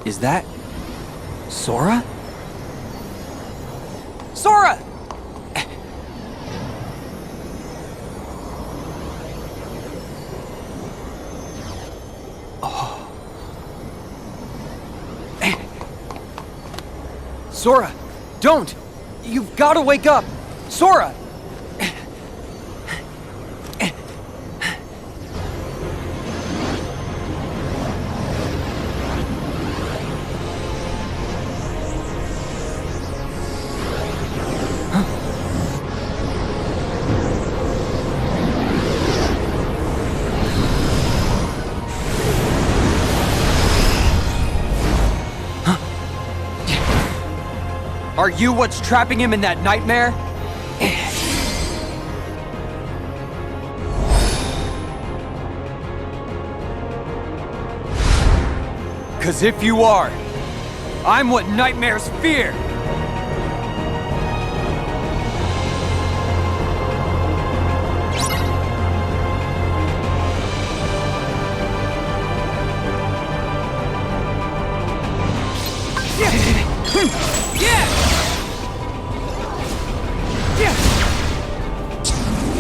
Is that... Sora? Sora! Oh. Sora, don't! You've got to wake up! Sora! Are you what's trapping him in that nightmare? 'Cause if you are, I'm what nightmares fear!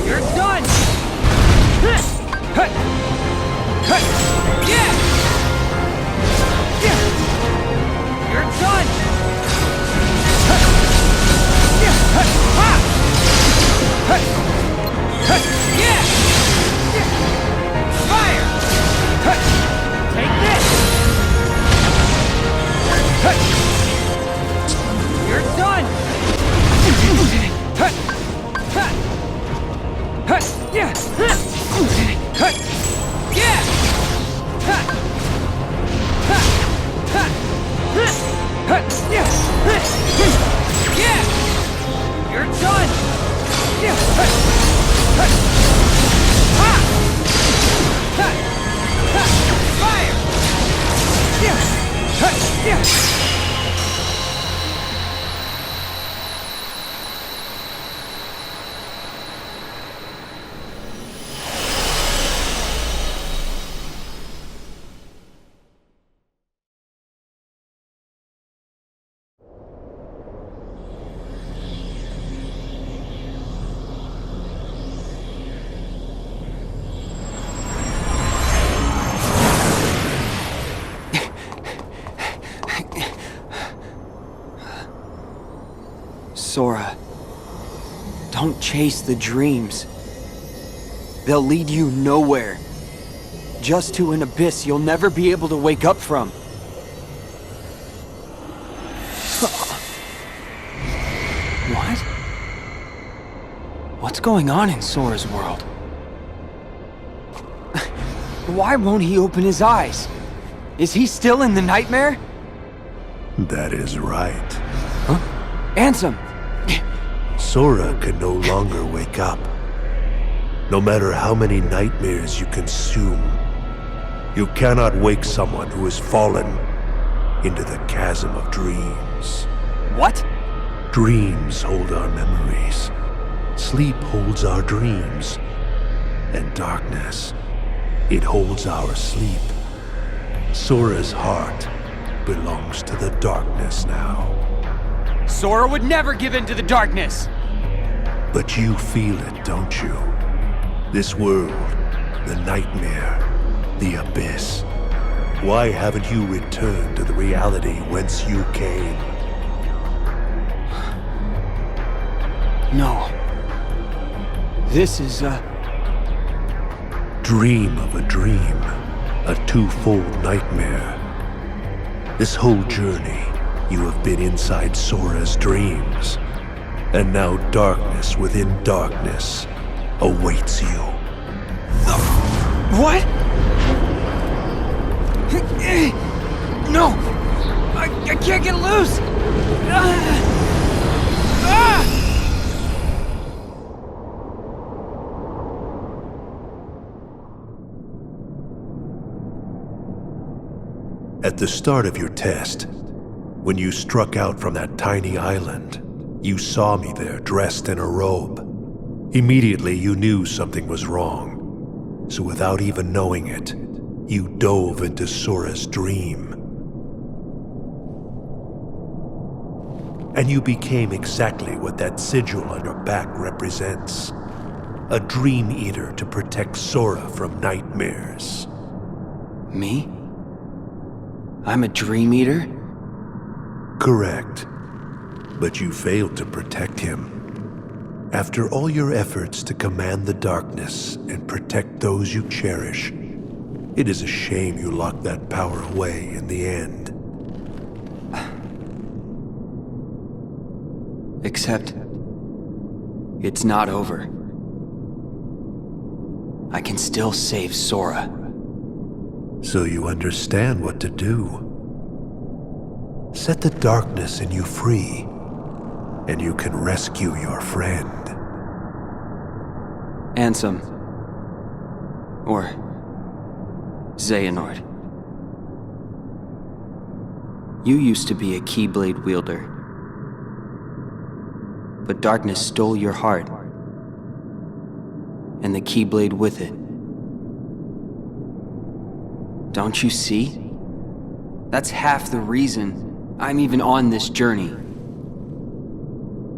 You're done! You're done! Fire! Take this! You're done! You're done! Fire! Sora, don't chase the dreams. They'll lead you nowhere. Just to an abyss you'll never be able to wake up from. What? What's going on in Sora's world? Why won't he open his eyes? Is he still in the nightmare? That is right. Huh? Ansem! Sora can no longer wake up. No matter how many nightmares you consume, you cannot wake someone who has fallen into the chasm of dreams. What? Dreams hold our memories. Sleep holds our dreams. And darkness, it holds our sleep. Sora's heart belongs to the darkness now. Sora would never give in to the darkness! But you feel it, don't you? This world, the nightmare, the abyss. Why haven't you returned to the reality whence you came? No. This is a... Dream of a dream. A twofold nightmare. This whole journey, you have been inside Sora's dreams. And now darkness within darkness awaits you. What? No! I can't get loose! At the start of your test, when you struck out from that tiny island, you saw me there dressed in a robe. Immediately you knew something was wrong. So without even knowing it, you dove into Sora's dream. and you became exactly what that sigil on your back represents. A dream eater to protect Sora from nightmares. Me? I'm a dream eater? Correct. But you failed to protect him. After all your efforts to command the darkness and protect those you cherish, it is a shame you locked that power away in the end. Except, it's not over. I can still save Sora. So you understand what to do. Set the darkness in you free, and you can rescue your friend. Ansem. Or Xehanort. You used to be a Keyblade wielder. But darkness stole your heart. And the Keyblade with it. Don't you see? That's half the reason I'm even on this journey.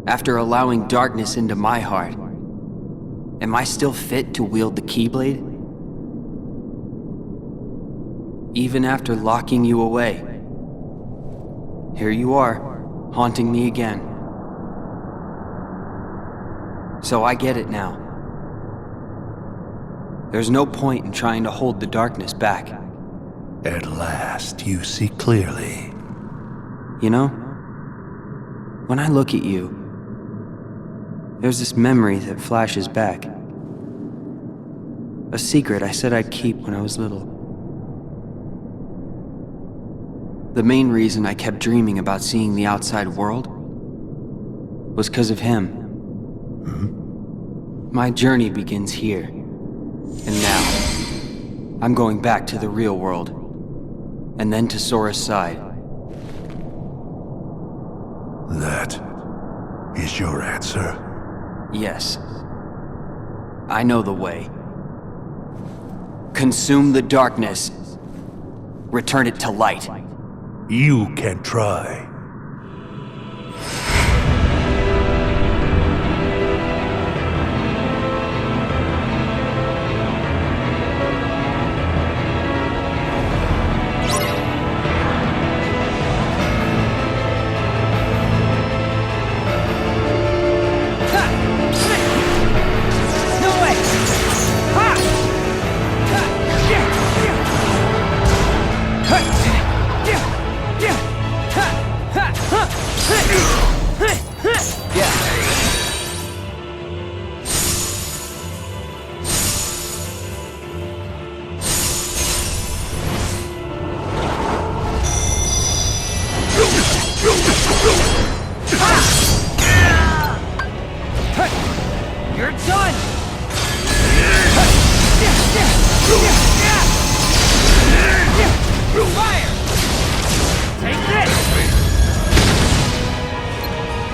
After allowing darkness into my heart, am I still fit to wield the Keyblade? Even after locking you away, here you are, haunting me again. So I get it now. There's no point in trying to hold the darkness back. At last, you see clearly. You know, when I look at you, there's this memory that flashes back. A secret I said I'd keep when I was little. The main reason I kept dreaming about seeing the outside world was because of him. My journey begins here. And now, I'm going back to the real world. And then to Sora's side. That is your answer? Yes. I know the way. Consume the darkness. Return it to light. You can try. You're done! Fire! Take this!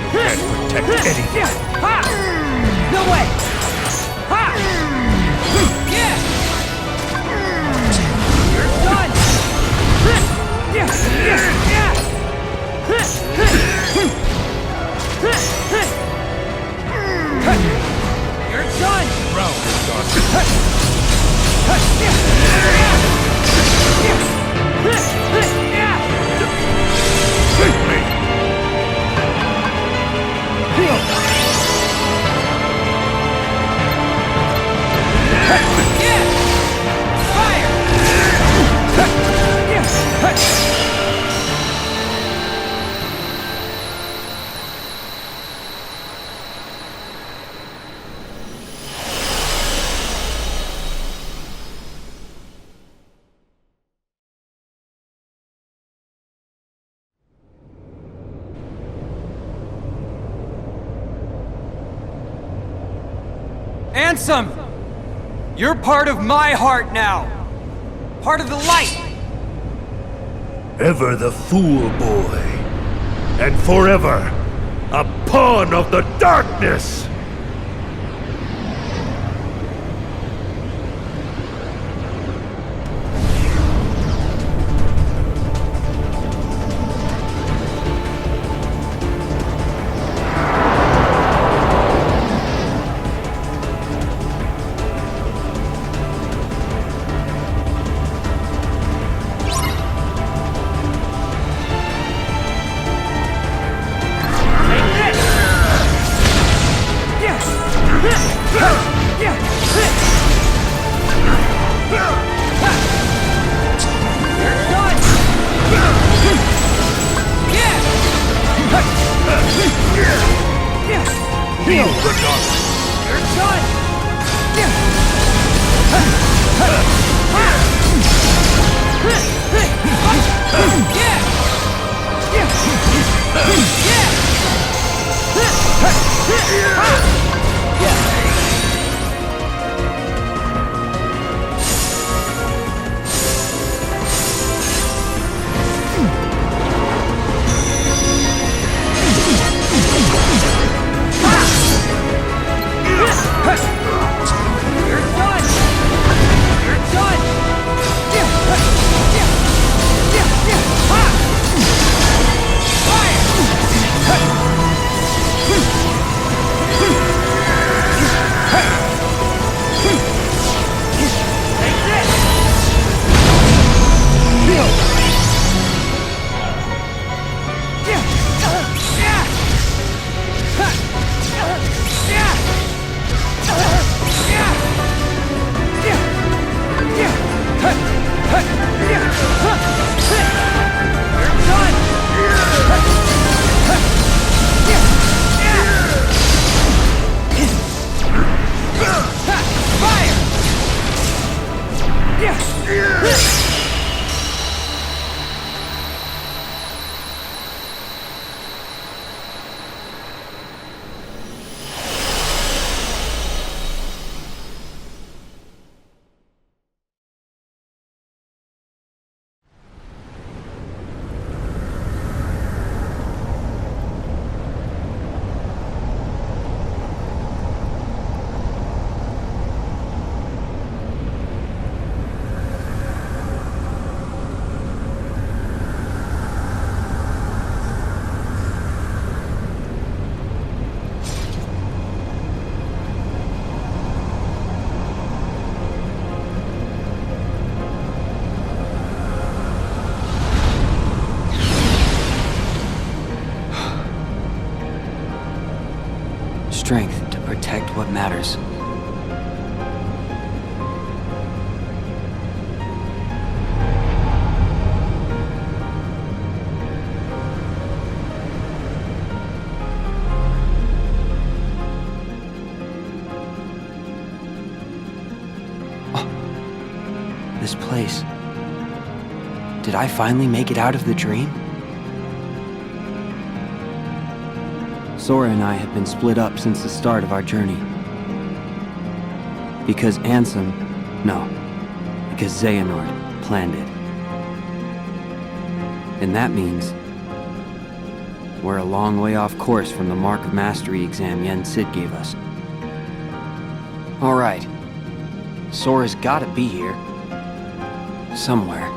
You can't protect anything. No way! Yeah! You're done! You're done! Take me! Ansem! You're part of my heart now! Part of the light! Ever the fool boy, and forever a pawn of the darkness! Feel the darkness. You're done! Strength to protect what matters. Oh, this place. Did I finally make it out of the dream? Sora and I have been split up since the start of our journey. Because Ansem... no. Because Xehanort planned it. And that means... we're a long way off course from the Mark of Mastery exam Yen Sid gave us. Alright. Sora's gotta be here. Somewhere.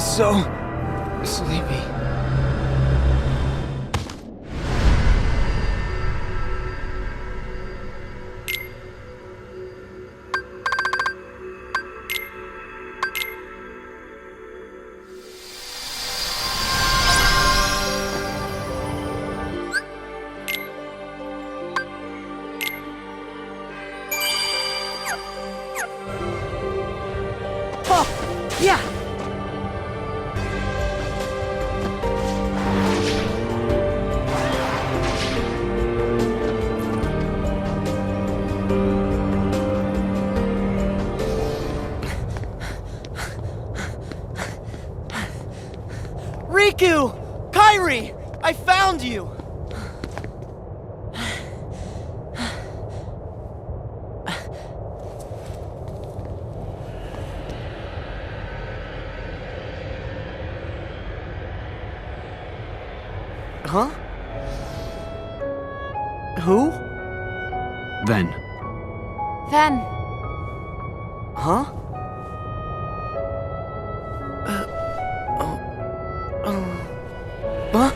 So sleepy. Oh, yeah. Huh? Who? Ven. Ven. Huh? Huh?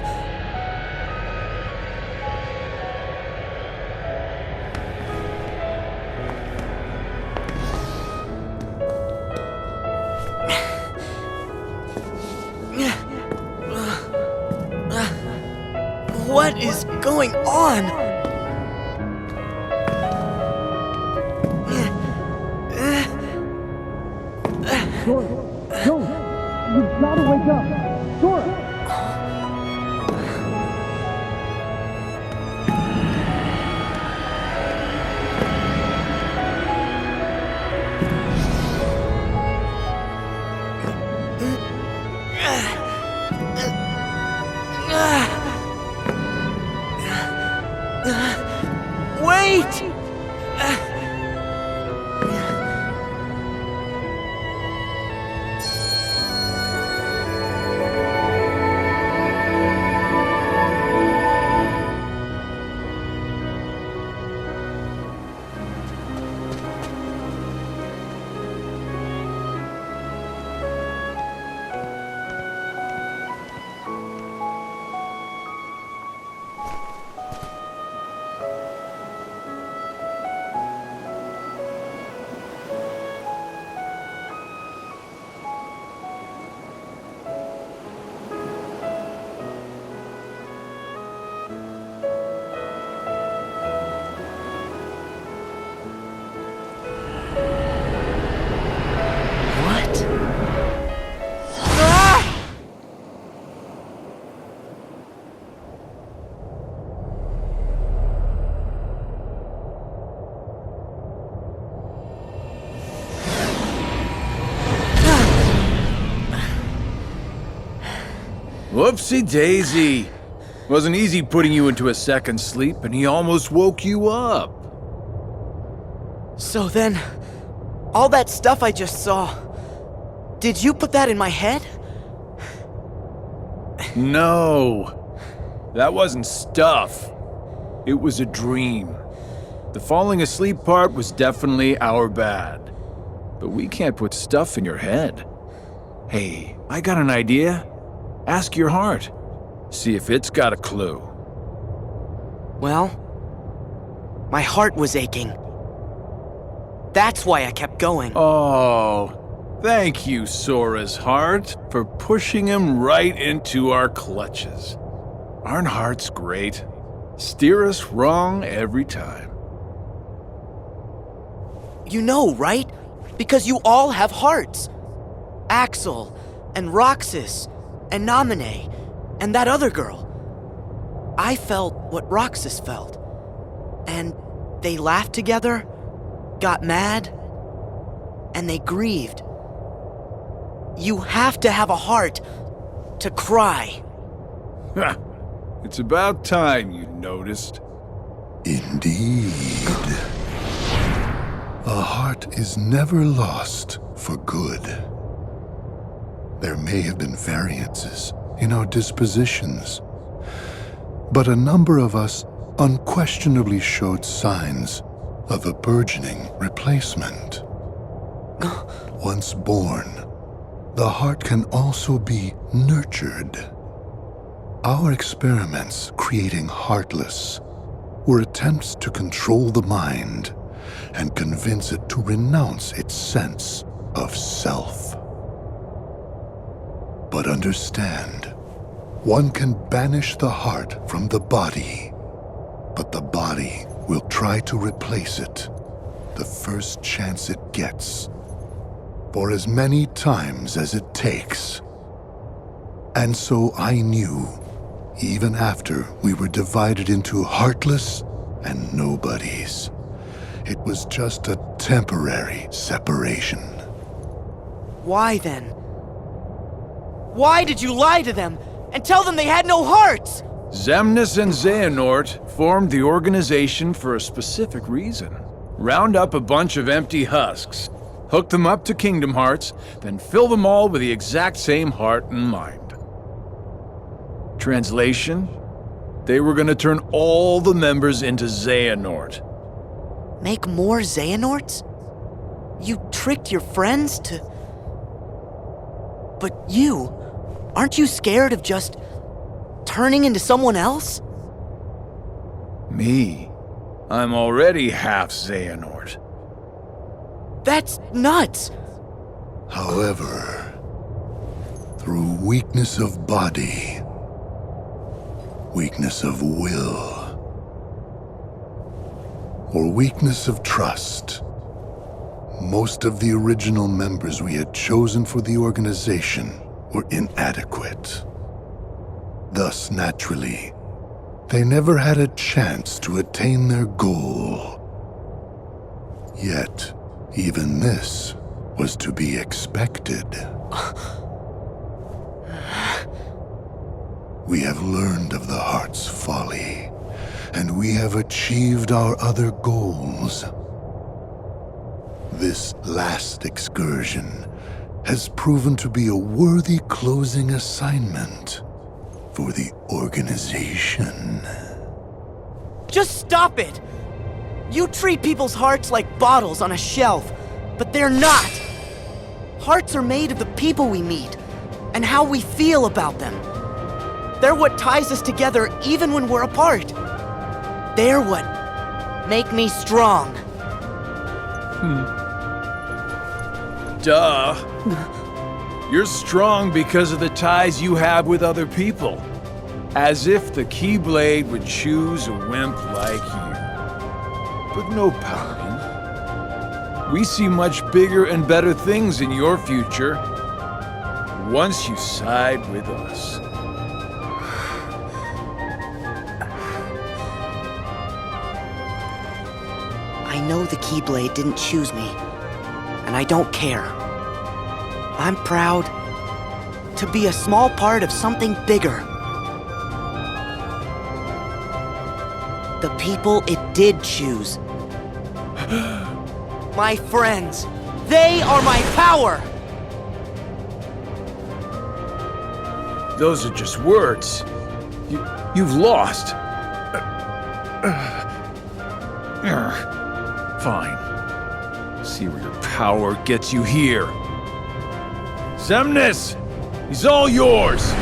What is going on? Wait! What? Ah! Whoopsie daisy. Wasn't easy putting you into a second sleep, and he almost woke you up. So then, all that stuff I just saw, did you put that in my head? No, that wasn't stuff. It was a dream. The falling asleep part was definitely our bad. But we can't put stuff in your head. Hey, I got an idea. Ask your heart. See if it's got a clue. Well, my heart was aching. That's why I kept going. Oh, thank you, Sora's heart, for pushing him right into our clutches. Aren't hearts great? Steer us wrong every time. You know, right? Because you all have hearts. Axel, and Roxas, and Naminé, and that other girl. I felt what Roxas felt. And they laughed together, got mad, and they grieved. You have to have a heart to cry. It's about time you noticed. Indeed. A heart is never lost for good. There may have been variances in our dispositions, but a number of us unquestionably showed signs of a burgeoning replacement. Once born, the heart can also be nurtured. Our experiments creating Heartless were attempts to control the mind and convince it to renounce its sense of self. But understand, one can banish the heart from the body, but the body will try to replace it the first chance it gets, for as many times as it takes. And so I knew, even after we were divided into Heartless and Nobodies, it was just a temporary separation. Why then? Why did you lie to them and tell them they had no hearts? Xemnas and Xehanort formed the organization for a specific reason. Round up a bunch of empty husks, hook them up to Kingdom Hearts, then fill them all with the exact same heart and mind. Translation? They were gonna turn all the members into Xehanort. Make more Xehanorts? You tricked your friends to... But you... Aren't you scared of just... turning into someone else? Me? I'm already half Xehanort. That's nuts! However, through weakness of body, weakness of will, or weakness of trust, most of the original members we had chosen for the organization were inadequate. Thus, naturally, they never had a chance to attain their goal. Yet, even this was to be expected. We have learned of the heart's folly, and we have achieved our other goals. This last excursion has proven to be a worthy closing assignment for the organization. Just stop it! You treat people's hearts like bottles on a shelf, but they're not! Hearts are made of the people we meet, and how we feel about them. They're what ties us together even when we're apart. They're what make me strong. Duh. You're strong because of the ties you have with other people. As if the Keyblade would choose a wimp like you. But no pouting. We see much bigger and better things in your future once you side with us. I know the Keyblade didn't choose me, and I don't care. I'm proud to be a small part of something bigger. The people it did choose. My friends, they are my power! Those are just words. You've lost. Fine. See where your power gets you here. Xemnas! He's all yours!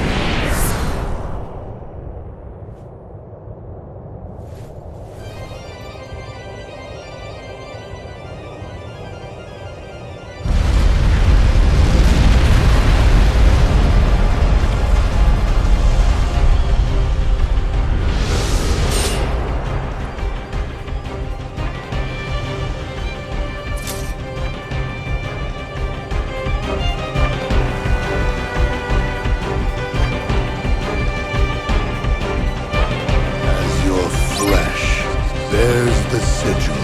Bears the sigil,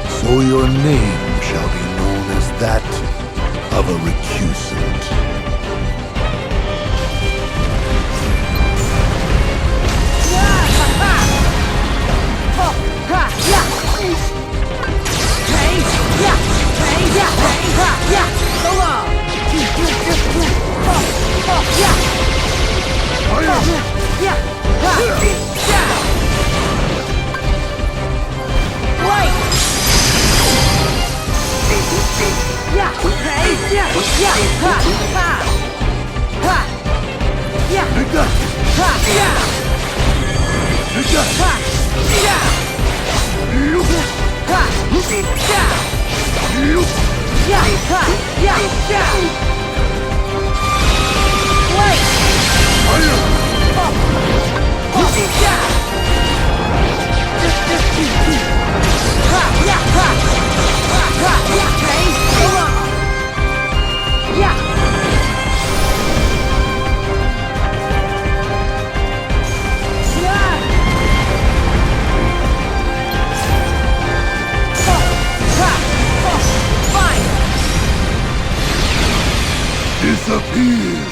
so your name shall be known as that of a recusant. Disappear!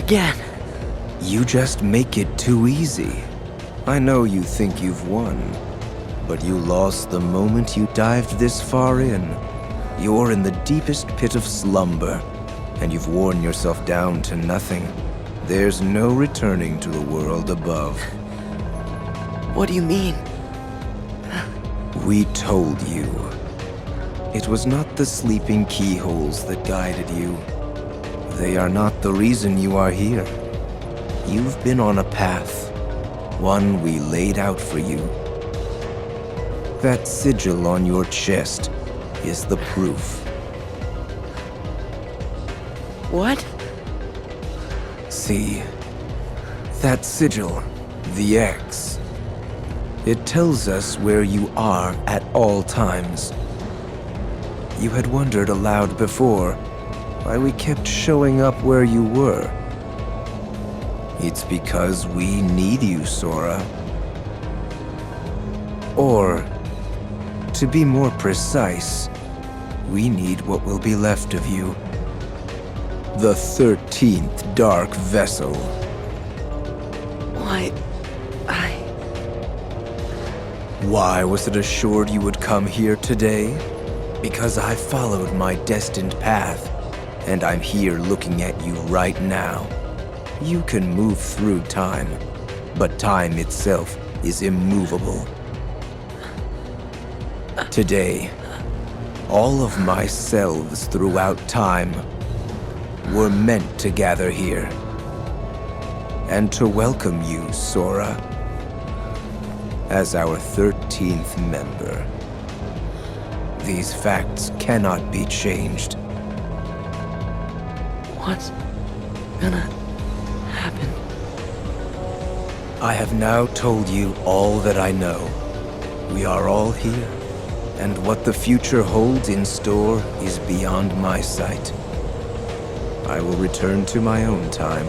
Again. You just make it too easy. I know you think you've won, but you lost the moment you dived this far in. You're in the deepest pit of slumber, and you've worn yourself down to nothing. There's no returning to the world above. What do you mean? We told you. It was not the sleeping keyholes that guided you. They are not the reason you are here. You've been on a path, one we laid out for you. That sigil on your chest is the proof. What? See, that sigil, the X. It tells us where you are at all times. You had wondered aloud before why we kept showing up where you were. It's because we need you, Sora. Or, to be more precise, we need what will be left of you. The 13th Dark Vessel. Why was it assured you would come here today? Because I followed my destined path, and I'm here looking at you right now. You can move through time, but time itself is immovable. Today, all of my selves throughout time were meant to gather here, and to welcome you, Sora, as our 13th member. These facts cannot be changed. What's gonna happen? I have now told you all that I know. We are all here, and what the future holds in store is beyond my sight. I will return to my own time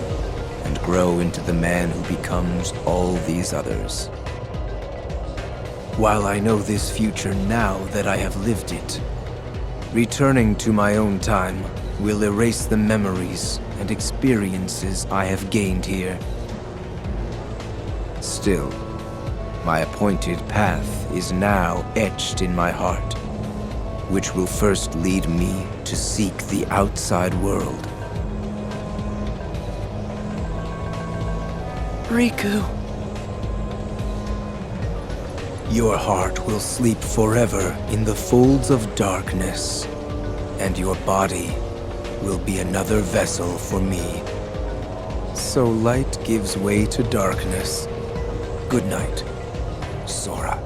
and grow into the man who becomes all these others. While I know this future now that I have lived it, returning to my own time will erase the memories and experiences I have gained here. Still, my appointed path is now etched in my heart, which will first lead me to seek the outside world. Riku. Your heart will sleep forever in the folds of darkness, and your body will be another vessel for me. So light gives way to darkness. Good night, Sora.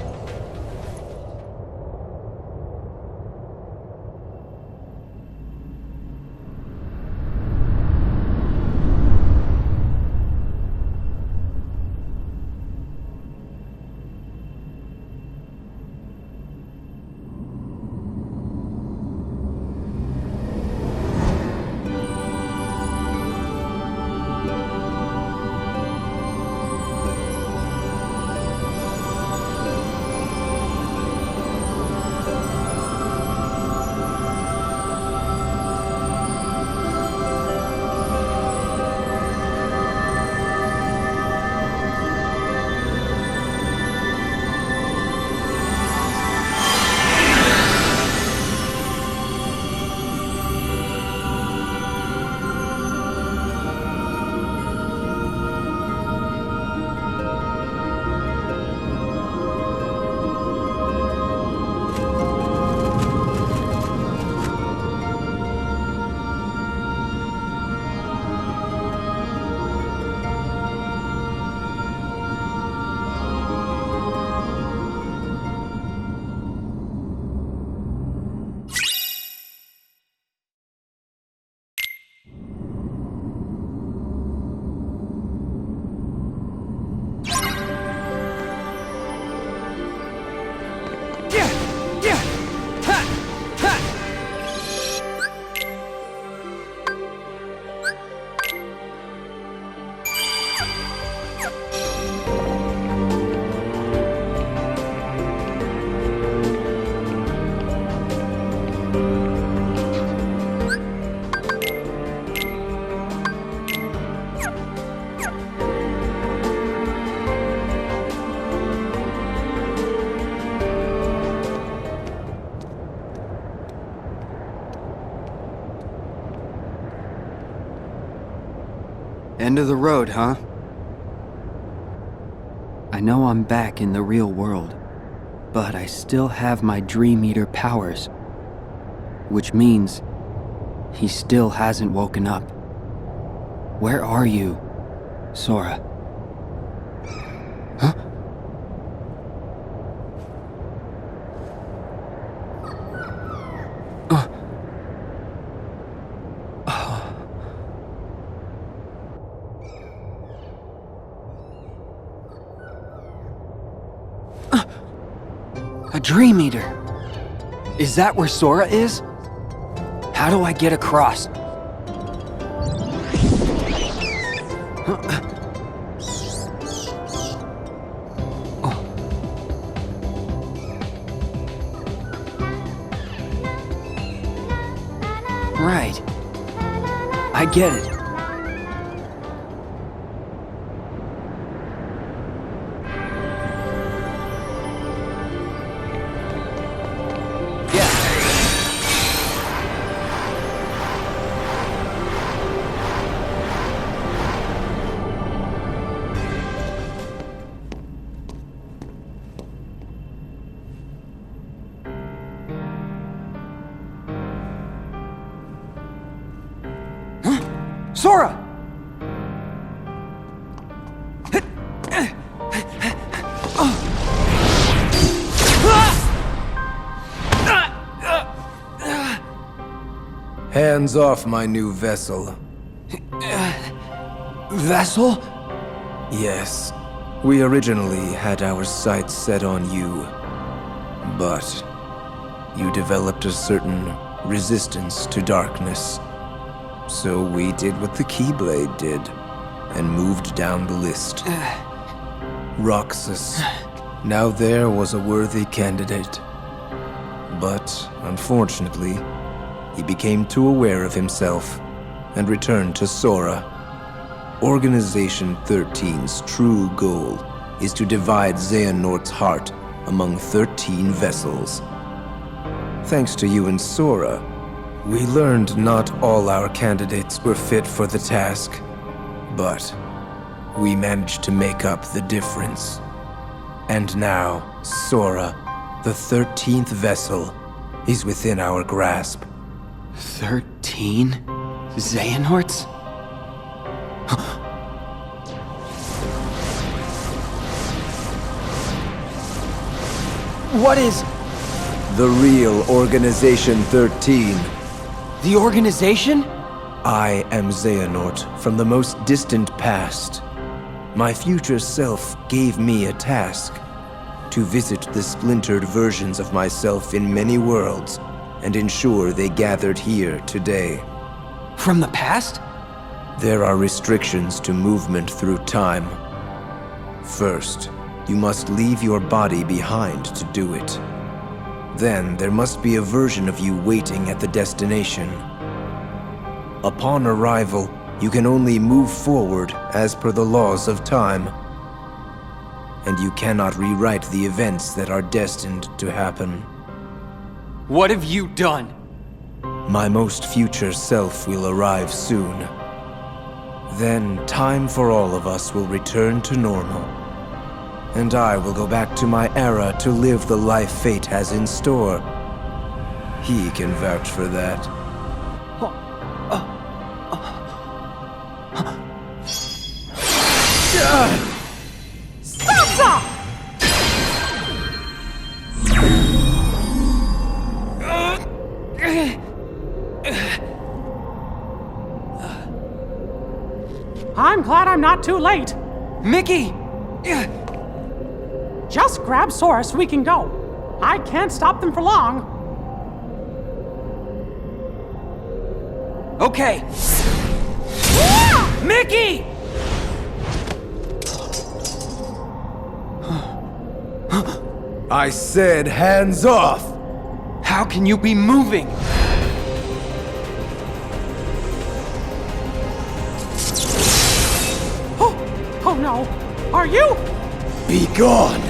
End of the road, huh? I know I'm back in the real world, but I still have my Dream Eater powers. Which means he still hasn't woken up. Where are you, Sora? Huh? A Dream Eater! Is that where Sora is? How do I get across? Right. I get it. Sora! Hands off my new vessel. Vessel? Yes, we originally had our sights set on you, but you developed a certain resistance to darkness. So we did what the Keyblade did, and moved down the list. Roxas. Now there was a worthy candidate. But, unfortunately, he became too aware of himself, and returned to Sora. Organization 13's true goal is to divide Xehanort's heart among 13 vessels. Thanks to you and Sora, we learned not all our candidates were fit for the task, but we managed to make up the difference. And now, Sora, the 13th vessel, is within our grasp. 13 Xehanorts? What is The real Organization 13. the organization? I am Xehanort from the most distant past. My future self gave me a task: to visit the splintered versions of myself in many worlds and ensure they gathered here today. From the past? There are restrictions to movement through time. First, you must leave your body behind to do it. Then there must be a version of you waiting at the destination. Upon arrival, you can only move forward as per the laws of time. And you cannot rewrite the events that are destined to happen. What have you done? My most future self will arrive soon. Then time for all of us will return to normal. And I will go back to my era to live the life fate has in store. He can vouch for that. I'm glad I'm not too late. Mickey! Just grab Sora so we can go. I can't stop them for long. Okay. Mickey! I said hands off! How can you be moving? Oh no. Are you? Be gone!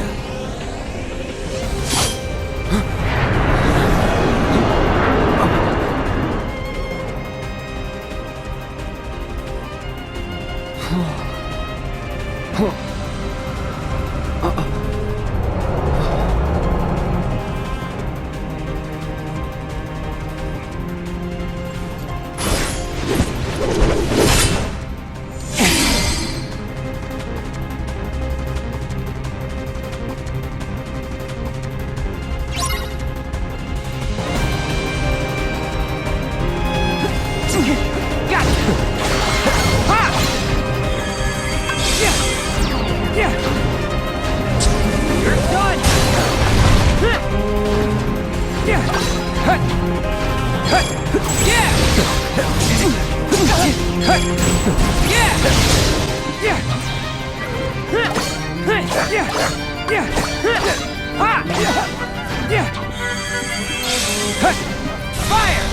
Fire!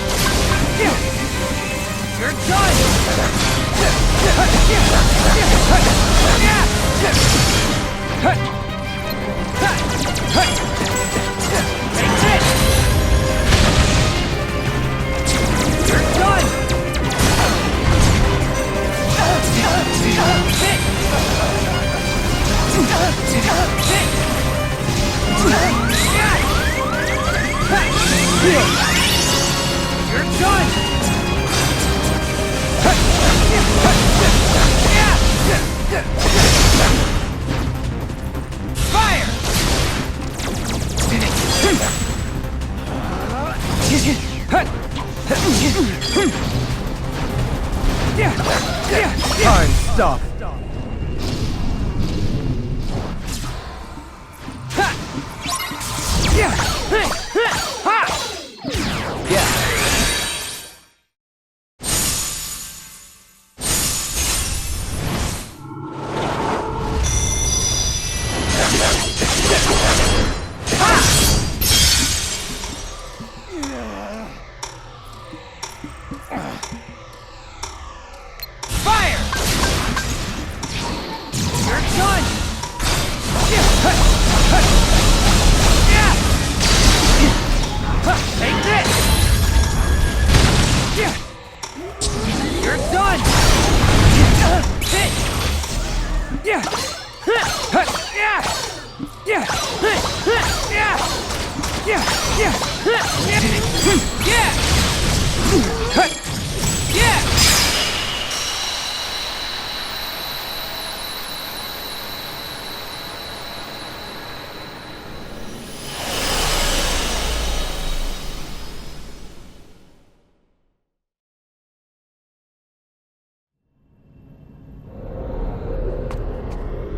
You're done! Take it! You're done! You're done! Fire! Time stop. Fire! You're done! Take this! You're done!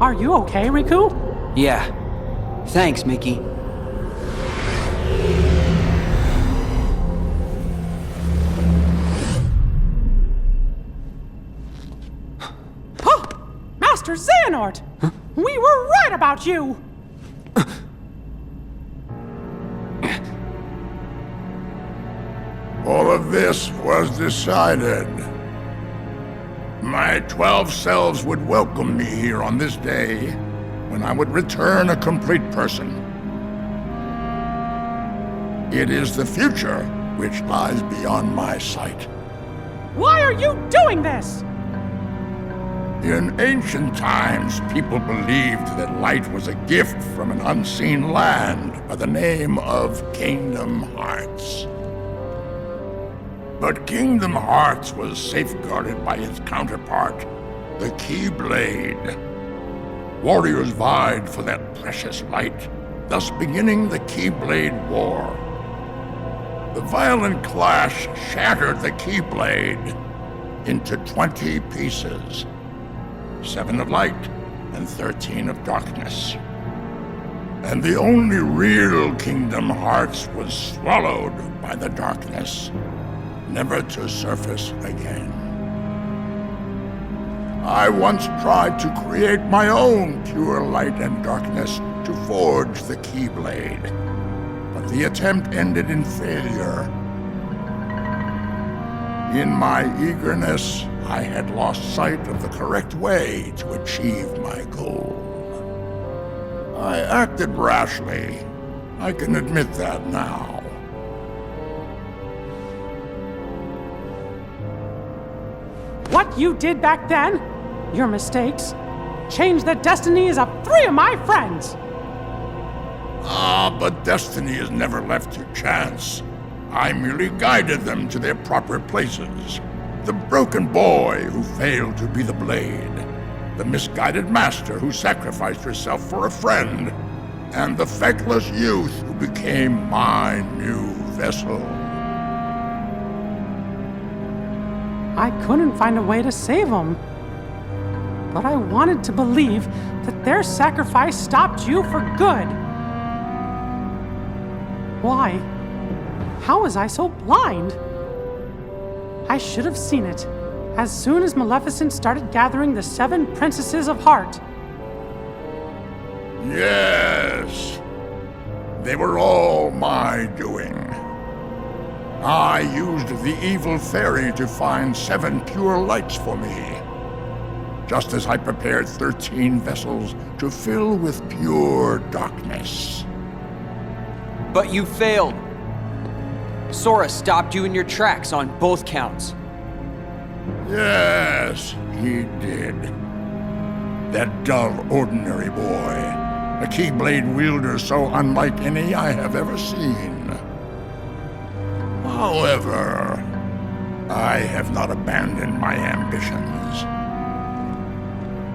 Are you okay, Riku? Yeah. Thanks, Mickey. Master Xehanort! Huh? We were right about you! All of this was decided. My 12 selves would welcome me here on this day, when I would return a complete person. It is the future which lies beyond my sight. Why are you doing this? In ancient times, people believed that light was a gift from an unseen land by the name of Kingdom Hearts. But Kingdom Hearts was safeguarded by its counterpart, the Keyblade. Warriors vied for that precious light, thus beginning the Keyblade War. The violent clash shattered the Keyblade into 20 pieces, 7 of light and 13 of darkness. And the only real Kingdom Hearts was swallowed by the darkness, never to surface again. I once tried to create my own pure light and darkness to forge the Keyblade, but the attempt ended in failure. In my eagerness, I had lost sight of the correct way to achieve my goal. I acted rashly. I can admit that now. What you did back then, your mistakes, changed the destinies of 3 of my friends. But destiny is never left to chance. I merely guided them to their proper places. The broken boy who failed to be the blade, the misguided master who sacrificed herself for a friend, and the feckless youth who became my new vessel. I couldn't find a way to save them. But I wanted to believe that their sacrifice stopped you for good. Why? How was I so blind? I should have seen it. as soon as Maleficent started gathering the 7 princesses of heart. Yes. They were all my doing. I used the evil fairy to find 7 pure lights for me, just as I prepared 13 vessels to fill with pure darkness. But you failed. Sora stopped you in your tracks on both counts. Yes, he did. That dull, ordinary boy. A Keyblade wielder so unlike any I have ever seen. However, I have not abandoned my ambitions.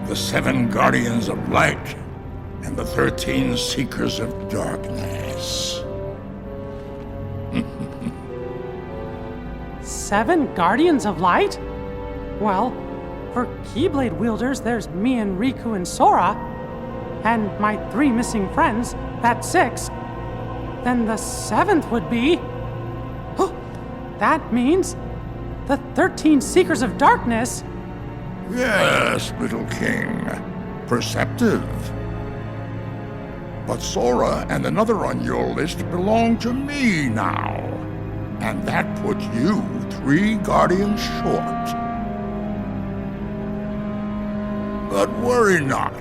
The 7 Guardians of Light and the 13 Seekers of Darkness. 7 Guardians of Light? Well, for Keyblade wielders, there's me and Riku and Sora, and my 3 missing friends, that's 6. Then the 7th would be... That means the 13 Seekers of Darkness. Yes, little king. Perceptive. But Sora and another on your list belong to me now. And that puts you 3 guardians short. But worry not.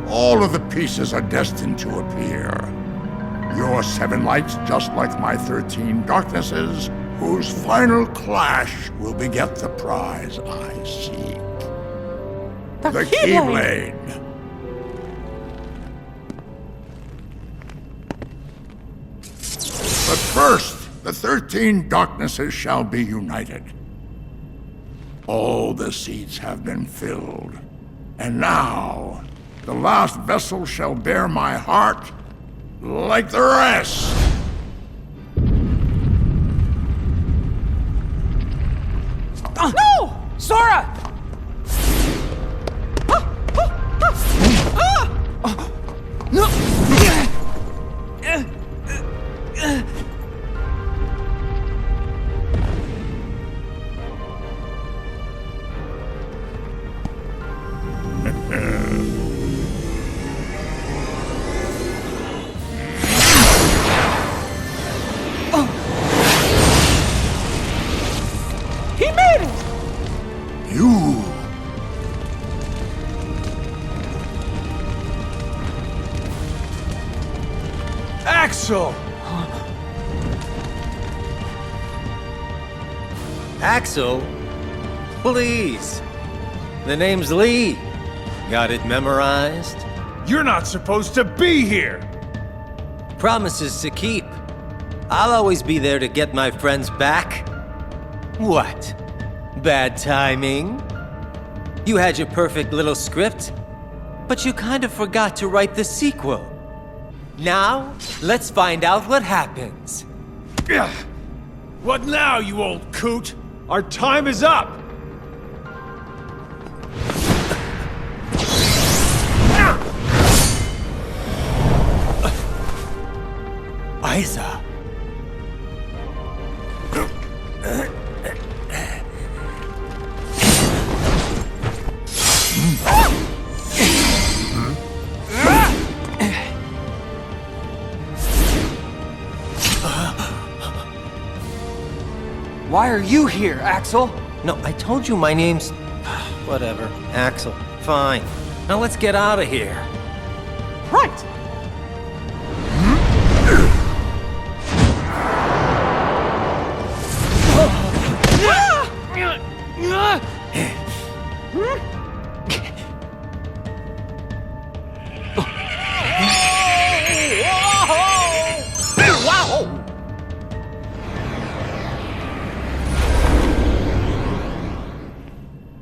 All of the pieces are destined to appear. Your 7 lights, just like my 13 darknesses, whose final clash will beget the prize I seek. The Keyblade! But first, the 13 darknesses shall be united. All the seats have been filled. And now, the last vessel shall bear my heart like the rest. No! Sora! No! He made it! You... Axel! Axel? Please. The name's Lee. Got it memorized? You're not supposed to be here! Promises to keep. I'll always be there to get my friends back. What? Bad timing? You had your perfect little script, but you kind of forgot to write the sequel. Now, let's find out what happens. What now, you old coot? Our time is up! Isa. Why are you here, Axel? No, I told you my name's... Whatever. Axel. Fine. Now let's get out of here. Right!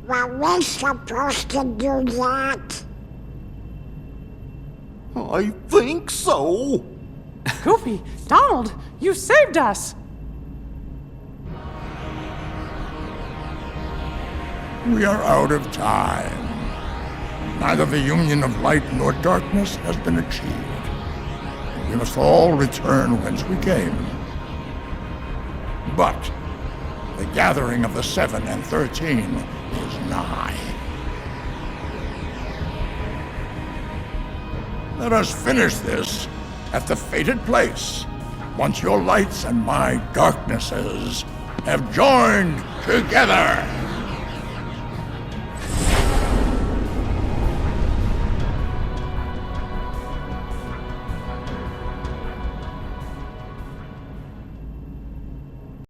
Were we supposed to do that? I think so. Goofy, Donald, you saved us! We are out of time. Neither the union of light nor darkness has been achieved. We must all return whence we came. But the gathering of the 7 and 13 is nigh. Let us finish this at the fated place, once your lights and my darknesses have joined together.